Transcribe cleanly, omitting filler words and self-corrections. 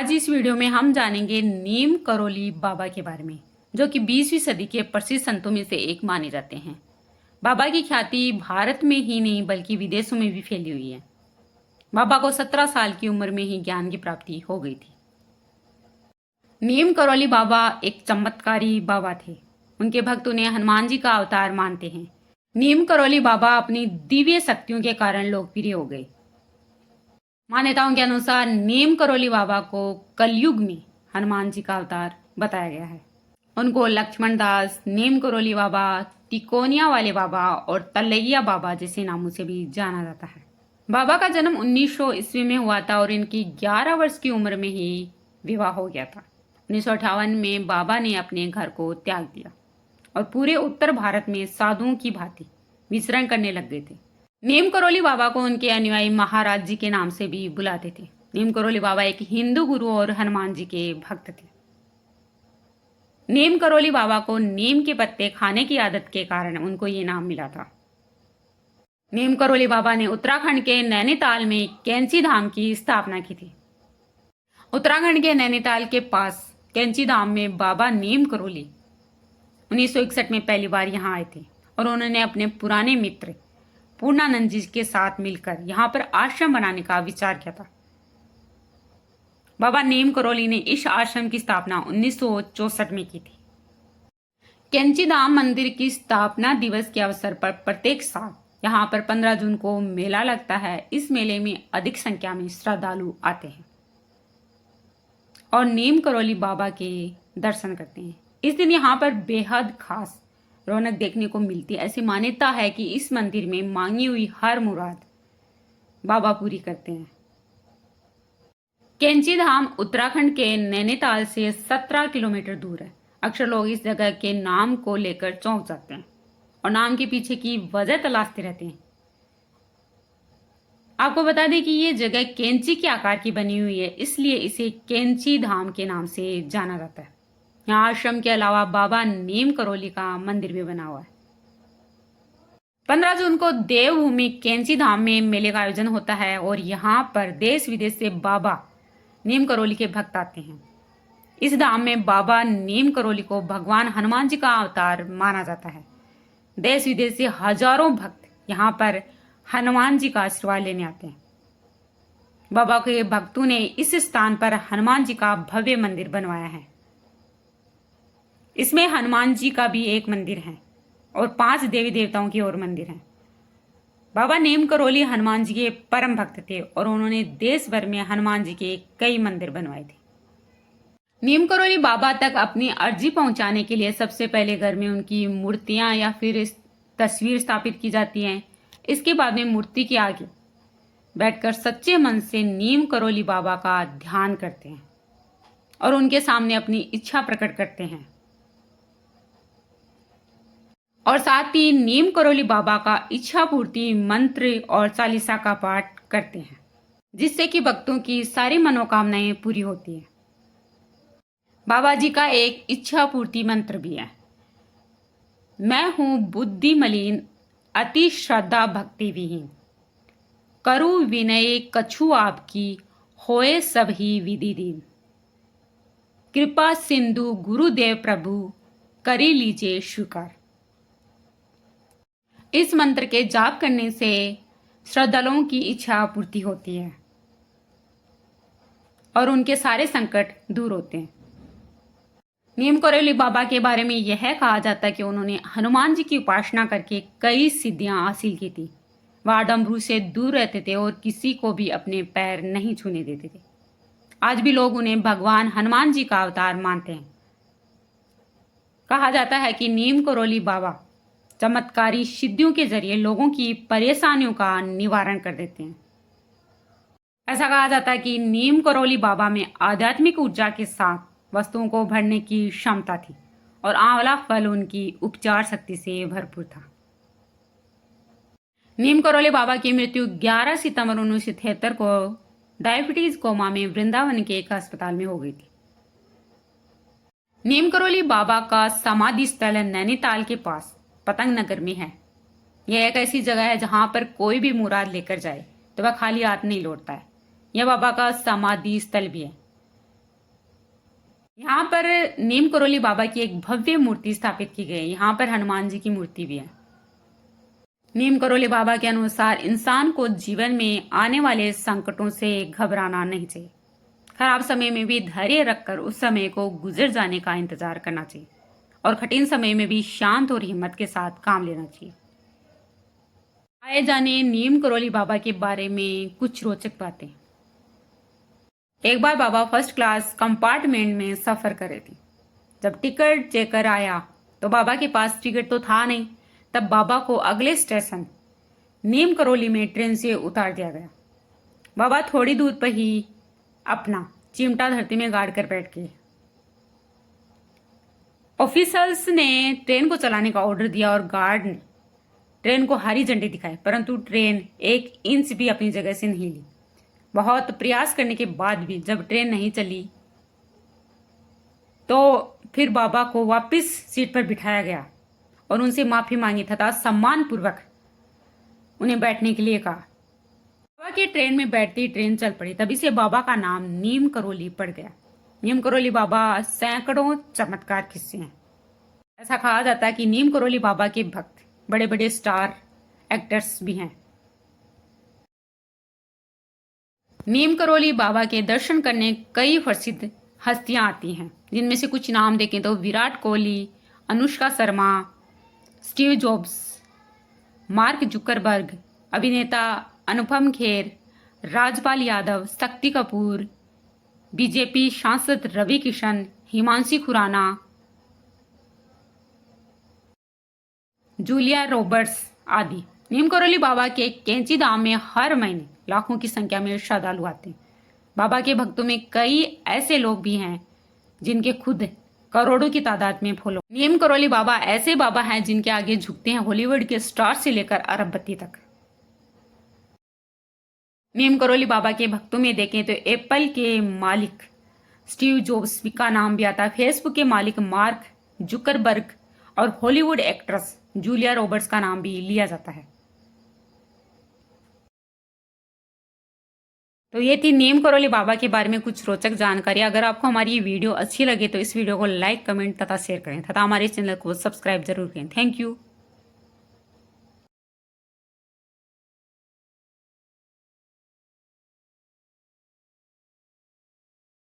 आज इस वीडियो में हम जानेंगे नीम करोली बाबा के बारे में, जो कि 20वीं सदी के प्रसिद्ध संतों में से एक माने जाते हैं। बाबा की ख्याति भारत में ही नहीं बल्कि विदेशों में भी फैली हुई है। बाबा को 17 साल की उम्र में ही ज्ञान की प्राप्ति हो गई थी। नीम करोली बाबा एक चमत्कारी बाबा थे। उनके भक्त उन्हें हनुमान जी का अवतार मानते हैं। नीम करोली बाबा अपनी दिव्य शक्तियों के कारण लोकप्रिय हो गए। मान्यताओं के अनुसार नीम करोली बाबा को कलयुग में हनुमान जी का अवतार बताया गया है। उनको लक्ष्मण दास, नीम करोली बाबा, तिकोनिया वाले बाबा और तलैया बाबा जैसे नामों से भी जाना जाता है। बाबा का जन्म 1900 ईस्वी में हुआ था और इनकी 11 वर्ष की उम्र में ही विवाह हो गया था। 1958 में बाबा ने अपने घर को त्याग दिया और पूरे उत्तर भारत में साधुओं की भांति विचरण करने लग गए थे। नीम करोली बाबा को उनके अनुयायी महाराज जी के नाम से भी बुलाते थे। नीम करोली बाबा एक हिंदू गुरु और हनुमान जी के भक्त थे। नीम करोली बाबा को नीम के पत्ते खाने की आदत के कारण उनको ये नाम मिला था। नीम करोली बाबा ने उत्तराखंड के नैनीताल में कैंची धाम की स्थापना की थी। उत्तराखंड के नैनीताल के पास कैंची धाम में बाबा नीम करोली 1961 में पहली बार यहाँ आए थे और उन्होंने अपने पुराने मित्र पूर्णानंद जी के साथ मिलकर यहाँ पर आश्रम बनाने का विचार किया था। बाबा नीम करोली ने इस आश्रम की स्थापना 1964 में की थी। कैंची धाम मंदिर की स्थापना दिवस के अवसर पर प्रत्येक साल यहाँ पर 15 जून को मेला लगता है। इस मेले में अधिक संख्या में श्रद्धालु आते हैं और नीम करोली बाबा के दर्शन करते हैं। इस दिन यहाँ पर बेहद खास रौनक देखने को मिलती है। ऐसी मान्यता है कि इस मंदिर में मांगी हुई हर मुराद बाबा पूरी करते हैं। कैंची धाम उत्तराखंड के नैनीताल से 17 किलोमीटर दूर है। अक्सर लोग इस जगह के नाम को लेकर चौंक जाते हैं और नाम के पीछे की वजह तलाशते रहते हैं। आपको बता दें कि ये जगह कैंची के आकार की बनी हुई है, इसलिए इसे कैंची धाम के नाम से जाना जाता है। यहाँ आश्रम के अलावा बाबा नीम करोली का मंदिर भी बना हुआ है। 15 जून को देवभूमि कैंची धाम में मेले का आयोजन होता है और यहाँ पर देश विदेश से बाबा नीम करोली के भक्त आते हैं। इस धाम में बाबा नीम करोली को भगवान हनुमान जी का अवतार माना जाता है। देश विदेश से हजारों भक्त यहाँ पर हनुमान जी का आशीर्वाद लेने आते हैं। बाबा के भक्तों ने इस स्थान पर हनुमान जी का भव्य मंदिर बनवाया है। इसमें हनुमान जी का भी एक मंदिर है और 5 देवी देवताओं की और मंदिर हैं। बाबा नीम करोली हनुमान जी के परम भक्त थे और उन्होंने देश भर में हनुमान जी के कई मंदिर बनवाए थे। नीम करोली बाबा तक अपनी अर्जी पहुंचाने के लिए सबसे पहले घर में उनकी मूर्तियां या फिर तस्वीर स्थापित की जाती हैं। इसके बाद में मूर्ति के आगे बैठकर सच्चे मन से नीम करोली बाबा का ध्यान करते हैं और उनके सामने अपनी इच्छा प्रकट करते हैं और साथ ही नीम करोली बाबा का इच्छा पूर्ति मंत्र और चालीसा का पाठ करते हैं, जिससे कि भक्तों की सारी मनोकामनाएं पूरी होती हैं। बाबा जी का एक इच्छा पूर्ति मंत्र भी है। मैं हूं बुद्धि मलिन, अति श्रद्धा भक्ति विहीन, करु विनय कछु आपकी, होए सब ही विधि दीन, कृपा सिंधु गुरुदेव प्रभु, करी लीजिए स्वीकार। इस मंत्र के जाप करने से श्रद्धालुओं की इच्छा पूर्ति होती है और उनके सारे संकट दूर होते हैं। नीम करोली बाबा के बारे में यह कहा जाता है कि उन्होंने हनुमान जी की उपासना करके कई सिद्धियां हासिल की थी। वह आडम्बरू से दूर रहते थे और किसी को भी अपने पैर नहीं छूने देते थे। आज भी लोग उन्हें भगवान हनुमान जी का अवतार मानते हैं। कहा जाता है कि नीम करोली बाबा चमत्कारी सिद्धियों के जरिए लोगों की परेशानियों का निवारण कर देते हैं। ऐसा कहा जाता है कि नीम करोली बाबा में आध्यात्मिक ऊर्जा के साथ वस्तुओं को भरने की क्षमता थी और आंवला फल उनकी उपचार शक्ति से भरपूर था। नीम करोली बाबा की मृत्यु 11 सितंबर 1973 को डायबिटीज कोमा में वृंदावन के एक अस्पताल में हो गई थी। नीम करोली बाबा का समाधि स्थल नैनीताल के पास पतंग नगर में है। यह एक ऐसी जगह है जहां पर कोई भी मुराद लेकर जाए तो वह खाली हाथ नहीं लौटता है। यह बाबा का समाधि स्थल भी है। यहाँ पर नीम करोली बाबा की एक भव्य मूर्ति स्थापित की गई है। यहाँ पर हनुमान जी की मूर्ति भी है। नीम करोली बाबा के अनुसार इंसान को जीवन में आने वाले संकटों से घबराना नहीं चाहिए। खराब समय में भी धैर्य रखकर उस समय को गुजर जाने का इंतजार करना चाहिए और कठिन समय में भी शांत और हिम्मत के साथ काम लेना चाहिए। आए जाने नीम करोली बाबा के बारे में कुछ रोचक बातें। एक बार बाबा फर्स्ट क्लास कंपार्टमेंट में सफर कर रहे थे। जब टिकट चेकर आया तो बाबा के पास टिकट तो था नहीं। तब बाबा को अगले स्टेशन नीम करोली में ट्रेन से उतार दिया गया। बाबा थोड़ी दूर पर ही अपना चिमटा धरती में गाड़ कर बैठ गए। ऑफिसर्स ने ट्रेन को चलाने का ऑर्डर दिया और गार्ड ने ट्रेन को हरी झंडी दिखाई, परंतु ट्रेन 1 इंच भी अपनी जगह से नहीं ली। बहुत प्रयास करने के बाद भी जब ट्रेन नहीं चली तो फिर बाबा को वापस सीट पर बिठाया गया और उनसे माफी मांगी तथा सम्मानपूर्वक उन्हें बैठने के लिए कहा। बाबा की ट्रेन में बैठती ट्रेन चल पड़ी। तभी से बाबा का नाम नीम करोली पड़ गया। नीम करोली बाबा सैकड़ों चमत्कार किस्से हैं। ऐसा कहा जाता है कि नीम करोली बाबा के भक्त बड़े बड़े स्टार एक्टर्स भी हैं। नीम करोली बाबा के दर्शन करने कई प्रसिद्ध हस्तियां आती हैं, जिनमें से कुछ नाम देखें तो Virat Kohli, Anushka Sharma, Steve jobs, mark Zuckerberg, अभिनेता अनुपम खेर, राजपाल यादव, शक्ति कपूर, बीजेपी सांसद रवि किशन, हिमांशी खुराना, जूलिया रॉबर्ट्स आदि। नीम करोली बाबा के कैंची धाम में हर महीने लाखों की संख्या में श्रद्धालु आते हैं। बाबा के भक्तों में कई ऐसे लोग भी हैं जिनके खुद करोड़ों की तादाद में फॉलो। नीम करोली बाबा ऐसे बाबा हैं जिनके आगे झुकते हैं हॉलीवुड के स्टार से लेकर अरबपति तक। नीम करोली बाबा के भक्तों में देखें तो एप्पल के मालिक स्टीव जॉब्स का नाम भी आता है, फेसबुक के मालिक मार्क जुकरबर्ग और हॉलीवुड एक्ट्रेस जूलिया रॉबर्ट्स का नाम भी लिया जाता है। तो ये थी नीम करोली बाबा के बारे में कुछ रोचक जानकारी। अगर आपको हमारी ये वीडियो अच्छी लगे तो इस वीडियो को लाइक, कमेंट तथा शेयर करें तथा हमारे चैनल को सब्सक्राइब जरूर करें। Thank you.